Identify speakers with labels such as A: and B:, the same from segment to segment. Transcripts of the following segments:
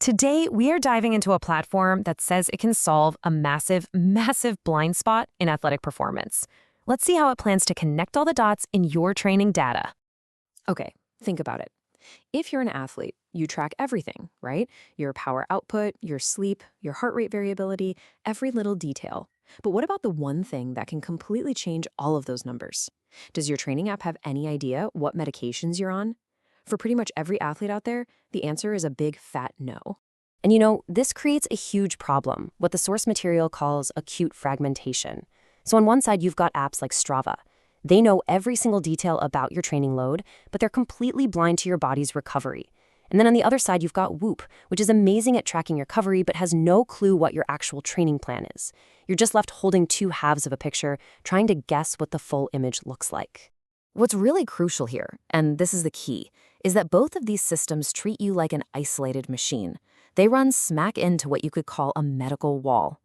A: Today, we are diving into a platform that says it can solve a massive, massive blind spot in athletic performance. Let's see how it plans to connect all the dots in your training data. Okay, think about it. If you're an athlete, you track everything, right? Your power output, your sleep, your heart rate variability, every little detail. But what about the one thing that can completely change all of those numbers? Does your training app have any idea what medications you're on? For pretty much every athlete out there, the answer is a big fat no. And this creates a huge problem, what the source material calls acute fragmentation. So on one side, you've got apps like Strava. They know every single detail about your training load, but they're completely blind to your body's recovery. And then on the other side, you've got Whoop, which is amazing at tracking your recovery, but has no clue what your actual training plan is. You're just left holding two halves of a picture, trying to guess what the full image looks like. What's really crucial here, and this is the key, is that both of these systems treat you like an isolated machine. They run smack into what you could call a medical wall.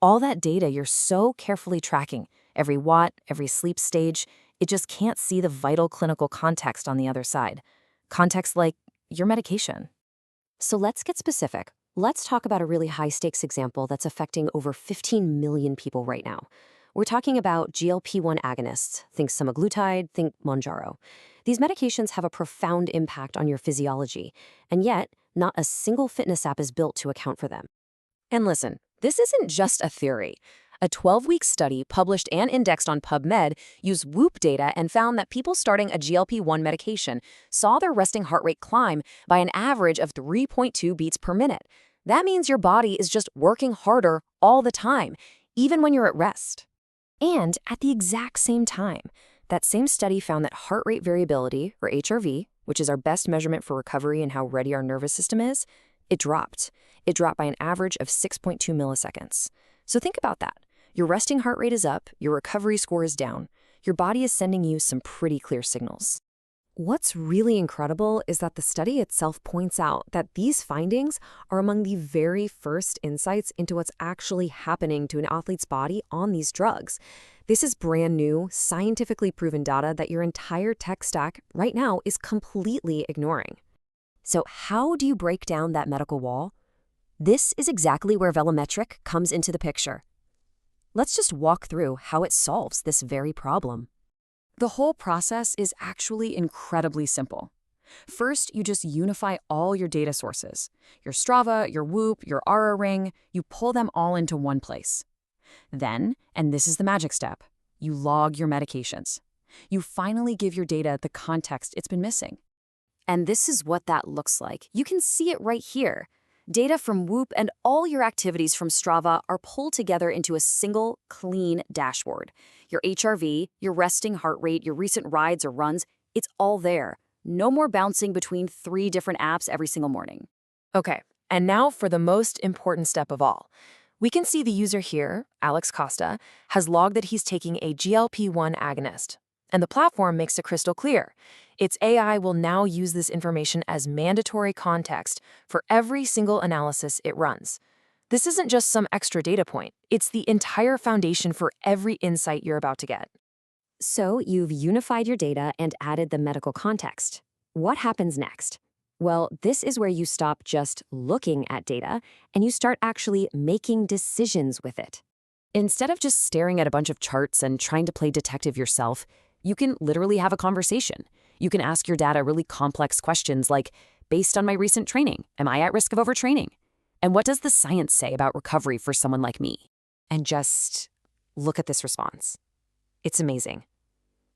A: All that data you're so carefully tracking, every watt, every sleep stage, it just can't see the vital clinical context on the other side. Context like your medication. So let's get specific. Let's talk about a really high-stakes example that's affecting over 15 million people right now. We're talking about GLP-1 agonists. Think semaglutide, think Mounjaro. These medications have a profound impact on your physiology, and yet not a single fitness app is built to account for them. And listen, this isn't just a theory. A 12-week study published and indexed on PubMed used Whoop data and found that people starting a GLP-1 medication saw their resting heart rate climb by an average of 3.2 beats per minute. That means your body is just working harder all the time, even when you're at rest. And at the exact same time, that same study found that heart rate variability, or HRV, which is our best measurement for recovery and how ready our nervous system is, it dropped. It dropped by an average of 6.2 milliseconds. So think about that. Your resting heart rate is up, your recovery score is down. Your body is sending you some pretty clear signals. What's really incredible is that the study itself points out that these findings are among the very first insights into what's actually happening to an athlete's body on these drugs. This is brand new, scientifically proven data that your entire tech stack right now is completely ignoring. So how do you break down that medical wall? This is exactly where Velometric comes into the picture. Let's just walk through how it solves this very problem. The whole process is actually incredibly simple. First, you just unify all your data sources. Your Strava, your Whoop, your Oura ring, you pull them all into one place. Then, and this is the magic step, you log your medications. You finally give your data the context it's been missing. And this is what that looks like. You can see it right here. Data from Whoop and all your activities from Strava are pulled together into a single, clean dashboard. Your HRV, your resting heart rate, your recent rides or runs, it's all there. No more bouncing between 3 different apps every single morning. Okay, and now for the most important step of all. We can see the user here, Alex Costa, has logged that he's taking a GLP-1 agonist. And the platform makes it crystal clear. Its AI will now use this information as mandatory context for every single analysis it runs. This isn't just some extra data point. It's the entire foundation for every insight you're about to get. So you've unified your data and added the medical context. What happens next? Well, this is where you stop just looking at data and you start actually making decisions with it. Instead of just staring at a bunch of charts and trying to play detective yourself, you can literally have a conversation. You can ask your data really complex questions like, based on my recent training, am I at risk of overtraining? And what does the science say about recovery for someone like me? And just look at this response. It's amazing.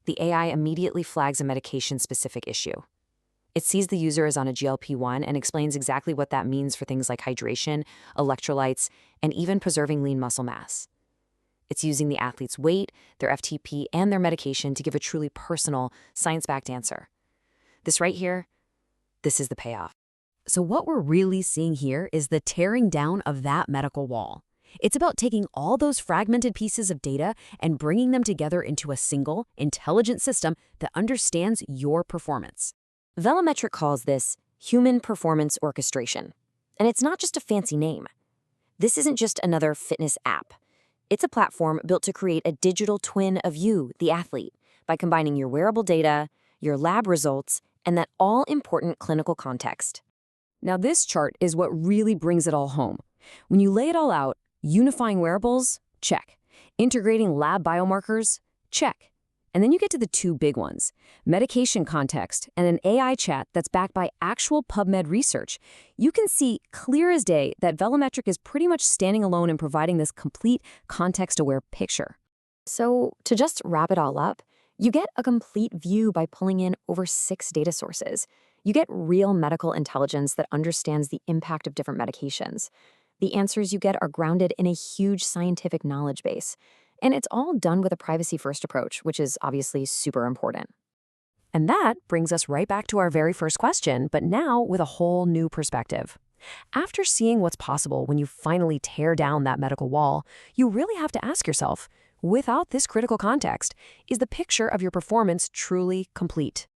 A: The AI immediately flags a medication-specific issue. It sees the user is on a GLP-1 and explains exactly what that means for things like hydration, electrolytes, and even preserving lean muscle mass. It's using the athlete's weight, their FTP, and their medication to give a truly personal, science-backed answer. This right here, this is the payoff. So what we're really seeing here is the tearing down of that medical wall. It's about taking all those fragmented pieces of data and bringing them together into a single, intelligent system that understands your performance. Velometric calls this human performance orchestration. And it's not just a fancy name. This isn't just another fitness app. It's a platform built to create a digital twin of you, the athlete, by combining your wearable data, your lab results, and that all-important clinical context.
B: Now this chart is what really brings it all home. When you lay it all out, unifying wearables, check. Integrating lab biomarkers, check. And then you get to the two big ones, medication context and an AI chat that's backed by actual PubMed research. You can see clear as day that Velometric is pretty much standing alone in providing this complete context-aware picture.
A: So to just wrap it all up, you get a complete view by pulling in over 6 data sources. You get real medical intelligence that understands the impact of different medications. The answers you get are grounded in a huge scientific knowledge base. And it's all done with a privacy-first approach, which is obviously super important. And that brings us right back to our very first question, but now with a whole new perspective. After seeing what's possible when you finally tear down that medical wall, you really have to ask yourself, without this critical context, is the picture of your performance truly complete?